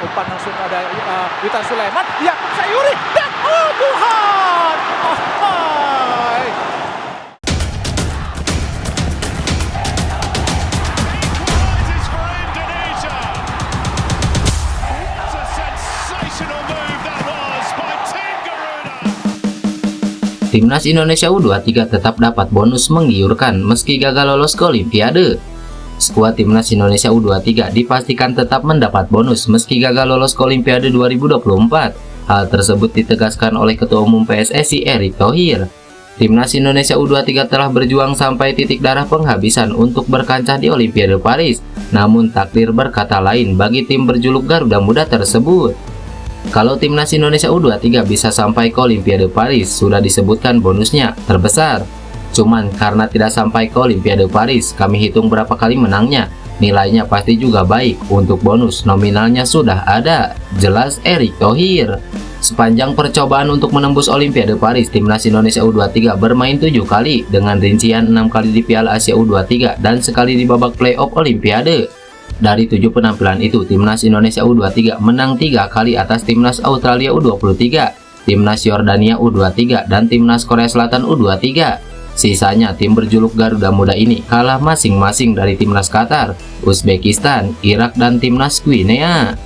Umpan langsung ada Witan Sulaiman, Yakub Sayuri, dan oh Tuhan! Oh, hai. Equalises for Indonesia. What a sensational move that was by Tim Garuda. Timnas Indonesia U23 tetap dapat bonus menggiurkan meski gagal lolos ke Olimpiade. Skuad Timnas Indonesia U23 dipastikan tetap mendapat bonus meski gagal lolos ke Olimpiade 2024. Hal tersebut ditegaskan oleh Ketua Umum PSSI Erick Thohir. Timnas Indonesia U23 telah berjuang sampai titik darah penghabisan untuk berkancah di Olimpiade Paris. Namun takdir berkata lain bagi tim berjuluk Garuda Muda tersebut. Kalau Timnas Indonesia U23 bisa sampai ke Olimpiade Paris, sudah disebutkan bonusnya terbesar. Cuman karena tidak sampai ke Olimpiade Paris, kami hitung berapa kali menangnya. Nilainya pasti juga baik, untuk bonus nominalnya sudah ada, jelas Erick Thohir. Sepanjang percobaan untuk menembus Olimpiade Paris, Timnas Indonesia U23 bermain 7 kali, dengan rincian 6 kali di Piala Asia U23 dan sekali di babak playoff Olimpiade. Dari 7 penampilan itu, Timnas Indonesia U23 menang 3 kali atas Timnas Australia U23, Timnas Yordania U23, dan Timnas Korea Selatan U23. Sisanya tim berjuluk Garuda Muda ini kalah masing-masing dari Timnas Qatar, Uzbekistan, Irak, dan Timnas Guinea.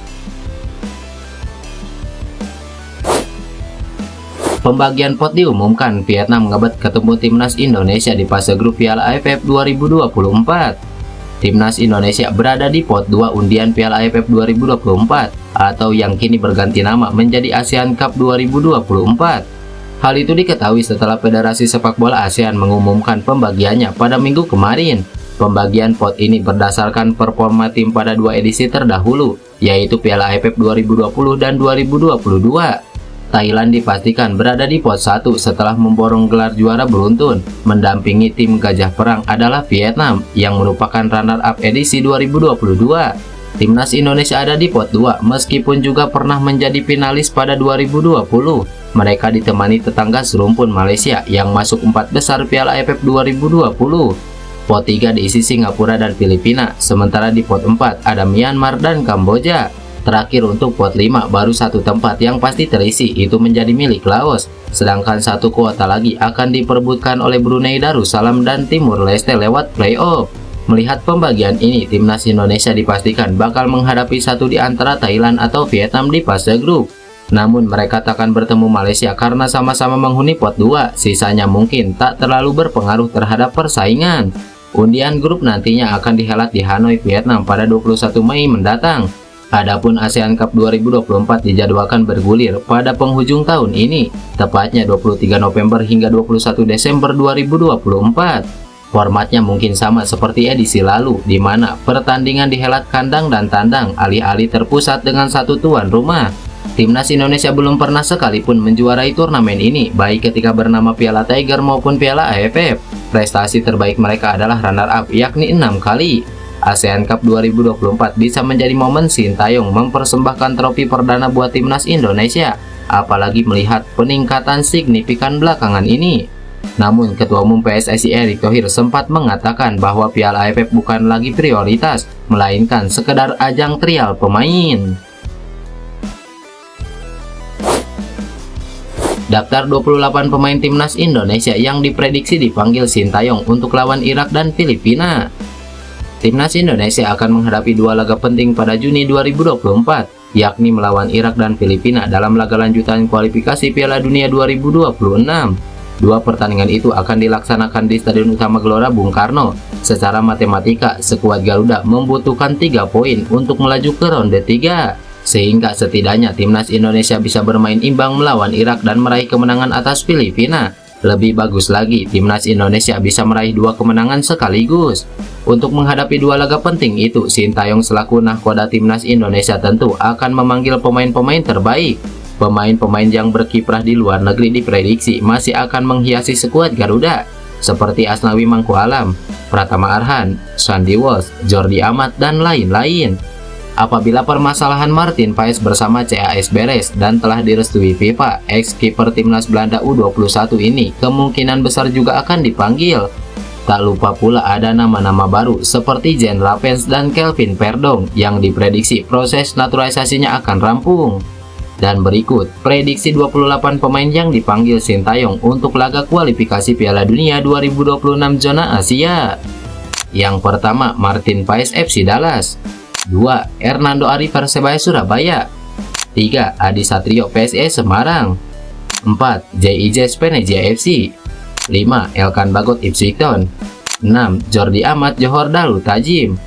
Pembagian pot diumumkan, Vietnam ngebet ketemu Timnas Indonesia di fase grup Piala AFF 2024. Timnas Indonesia berada di pot 2 undian Piala AFF 2024 atau yang kini berganti nama menjadi ASEAN Cup 2024. Hal itu diketahui setelah Federasi Sepak Bola ASEAN mengumumkan pembagiannya pada minggu kemarin. Pembagian pot ini berdasarkan performa tim pada 2 edisi terdahulu, yaitu Piala AFF 2020 dan 2022. Thailand dipastikan berada di pot 1 setelah memborong gelar juara beruntun. Mendampingi tim Gajah Perang adalah Vietnam yang merupakan runner-up edisi 2022. Timnas Indonesia ada di pot 2 meskipun juga pernah menjadi finalis pada 2020. Mereka ditemani tetangga serumpun Malaysia yang masuk 4 besar Piala AFF 2020. Pot 3 diisi Singapura dan Filipina, sementara di pot 4 ada Myanmar dan Kamboja. Terakhir untuk pot 5 baru satu tempat yang pasti terisi, itu menjadi milik Laos. Sedangkan satu kuota lagi akan diperebutkan oleh Brunei Darussalam dan Timur Leste lewat playoff. Melihat pembagian ini, Timnas Indonesia dipastikan bakal menghadapi satu di antara Thailand atau Vietnam di fase grup. Namun mereka takkan bertemu Malaysia karena sama-sama menghuni pot 2, sisanya mungkin tak terlalu berpengaruh terhadap persaingan. Undian grup nantinya akan dihelat di Hanoi, Vietnam pada 21 Mei mendatang. Adapun ASEAN Cup 2024 dijadwalkan bergulir pada penghujung tahun ini, tepatnya 23 November hingga 21 Desember 2024. Formatnya mungkin sama seperti edisi lalu, di mana pertandingan dihelat kandang dan tandang, alih-alih terpusat dengan satu tuan rumah. Timnas Indonesia belum pernah sekalipun menjuarai turnamen ini, baik ketika bernama Piala Tiger maupun Piala AFF. Prestasi terbaik mereka adalah runner-up, yakni 6 kali. ASEAN Cup 2024 bisa menjadi momen Sintayong mempersembahkan trofi perdana buat Timnas Indonesia, apalagi melihat peningkatan signifikan belakangan ini. Namun, Ketua Umum PSSI Erick Thohir sempat mengatakan bahwa Piala AFF bukan lagi prioritas, melainkan sekedar ajang trial pemain. Daftar 28 pemain Timnas Indonesia yang diprediksi dipanggil Sintayong untuk lawan Irak dan Filipina. Timnas Indonesia akan menghadapi 2 laga penting pada Juni 2024, yakni melawan Irak dan Filipina dalam laga lanjutan kualifikasi Piala Dunia 2026. 2 pertandingan itu akan dilaksanakan di Stadion Utama Gelora Bung Karno. Secara matematika, skuad Garuda membutuhkan 3 poin untuk melaju ke ronde 3, sehingga setidaknya Timnas Indonesia bisa bermain imbang melawan Irak dan meraih kemenangan atas Filipina. Lebih bagus lagi, Timnas Indonesia bisa meraih 2 kemenangan sekaligus. Untuk menghadapi 2 laga penting itu, Sintayong selaku nahkoda Timnas Indonesia tentu akan memanggil pemain-pemain terbaik. Pemain-pemain yang berkiprah di luar negeri diprediksi masih akan menghiasi skuad Garuda, seperti Asnawi Mangkualam, Pratama Arhan, Sandy Walsh, Jordi Amat, dan lain-lain. Apabila permasalahan Martin Paes bersama CAS beres dan telah direstui FIFA, ex-kiper Timnas Belanda U21 ini kemungkinan besar juga akan dipanggil. Tak lupa pula ada nama-nama baru seperti Jean Rapens dan Kelvin Verdong yang diprediksi proses naturalisasinya akan rampung. Dan berikut prediksi 28 pemain yang dipanggil Sintayong untuk laga kualifikasi Piala Dunia 2026 zona Asia. Yang pertama, Martin Paes FC Dallas. 2. Hernando Ari Persebaya Surabaya. 3. Adi Satrio PSE Semarang. 4. JIJ Venezia FC. 5. Elkan Bagot Ipswich Town. 6. Jordi Amat Johor Darul Tajim.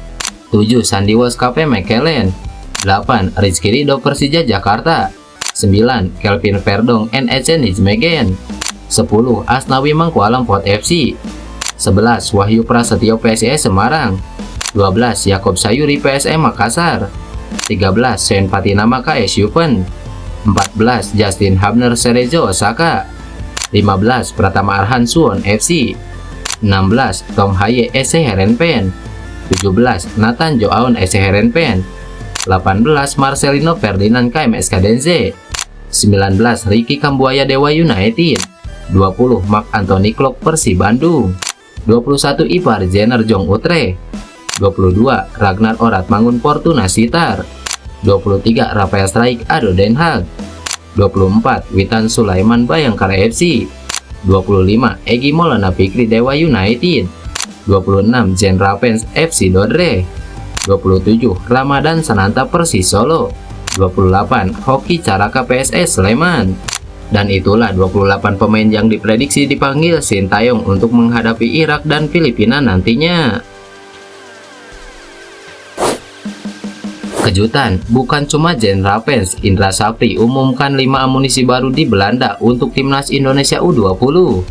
7. Sandy Walsh KP Mechelen. 8. Rizky Ridho Persija Jakarta. 9. Kelvin Verdong NEC Nijmegen. 10. Asnawi Mangkualam Pot FC. 11. Wahyu Prasetyo PSIS Semarang. 12. Yakob Sayuri PSM Makassar. 13. Sen Patinama KS Yupen. 14. Justin Habner Cerezo Osaka. 15. Pratama Arhan Suwon FC. 16. Tom Haye SC Herenveen. 17. Nathan Joaon SC Herenveen. 18. Marcelino Ferdinand KMS Kadense. 19. Ricky Kambuaya Dewa United. 20. Mark Anthony Klok Persib Bandung. 21. Ipar Jenner Jong Utre. 22. Ragnar Orat Mangun Fortuna Sitar. 23. Rafael Straik Ado Den Haag. 24. Witan Sulaiman Bayangkara FC. 25. Egy Maulana Fikri Dewa United. 26. Jean Rapens FC Dodre. 27. Ramadan Sananta Persis Solo. 28. Hoki Caraka PSS Sleman. Dan itulah 28 pemain yang diprediksi dipanggil Sintayong untuk menghadapi Irak dan Filipina nantinya. Kejutan, bukan cuma Jean Rapens, Indra Safri umumkan 5 amunisi baru di Belanda untuk Timnas Indonesia U20.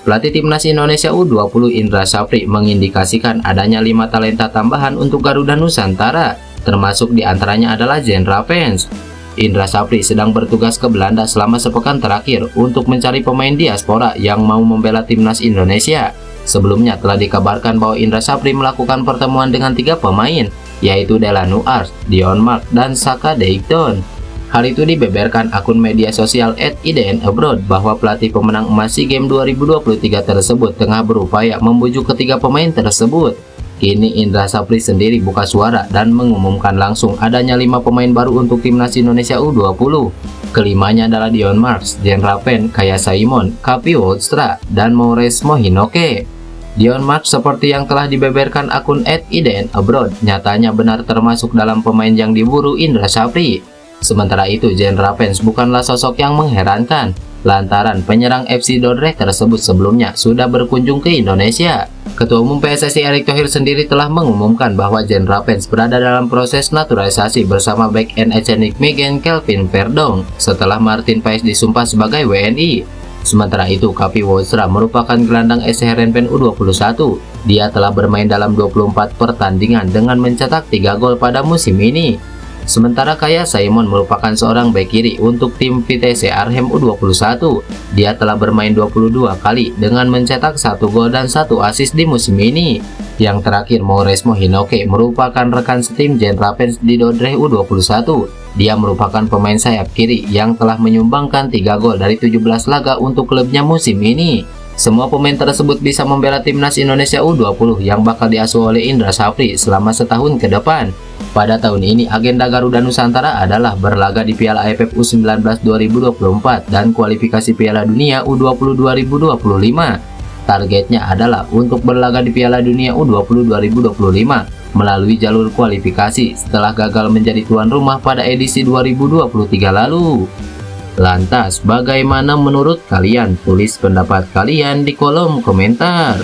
Pelatih Timnas Indonesia U20 Indra Safri mengindikasikan adanya 5 talenta tambahan untuk Garuda Nusantara, termasuk diantaranya adalah Jean Rapens. Indra Safri sedang bertugas ke Belanda selama sepekan terakhir untuk mencari pemain diaspora yang mau membela Timnas Indonesia. Sebelumnya telah dikabarkan bahwa Indra Safri melakukan pertemuan dengan 3 pemain, yaitu Delano Ars, Dion Mark, dan Saka Deikton. Hal itu dibeberkan akun media sosial @idnabroad bahwa pelatih pemenang emas SEA Games 2023 tersebut tengah berupaya membujuk ketiga pemain tersebut. Kini Indra Safri sendiri buka suara dan mengumumkan langsung adanya 5 pemain baru untuk Timnas Indonesia U20. Kelimanya adalah Dion Marks, Jean Rapens, Kaya Simon, Kapi Wolstra, dan Maurice Mohinoke. Dion Marks seperti yang telah dibeberkan akun @idnabroad nyatanya benar termasuk dalam pemain yang diburu Indra Safri. Sementara itu Jean Rapens bukanlah sosok yang mengherankan lantaran penyerang FC Dordrecht tersebut sebelumnya sudah berkunjung ke Indonesia. Ketua Umum PSSI Erick Thohir sendiri telah mengumumkan bahwa Jean Rapens berada dalam proses naturalisasi bersama bek NEC Nijmegen Kelvin Verdong setelah Martin Paes disumpah sebagai WNI. Sementara itu, Kapi Wolstra merupakan gelandang SC Heerenveen U21. Dia telah bermain dalam 24 pertandingan dengan mencetak 3 gol pada musim ini. Sementara Kaya Simon merupakan seorang bek kiri untuk tim Vitesse Arnhem U21. Dia telah bermain 22 kali dengan mencetak 1 gol dan 1 assist di musim ini. Yang terakhir, Maurice Mohinoke merupakan rekan setim Jean Rapens di Dordrecht U21. Dia merupakan pemain sayap kiri yang telah menyumbangkan 3 gol dari 17 laga untuk klubnya musim ini. Semua pemain tersebut bisa membela Timnas Indonesia U20 yang bakal diasuh oleh Indra Safri selama setahun ke depan. Pada tahun ini, agenda Garuda Nusantara adalah berlaga di Piala AFF U19 2024 dan kualifikasi Piala Dunia U20 2025. Targetnya adalah untuk berlaga di Piala Dunia U20 2025 melalui jalur kualifikasi setelah gagal menjadi tuan rumah pada edisi 2023 lalu. Lantas, bagaimana menurut kalian? Tulis pendapat kalian di kolom komentar.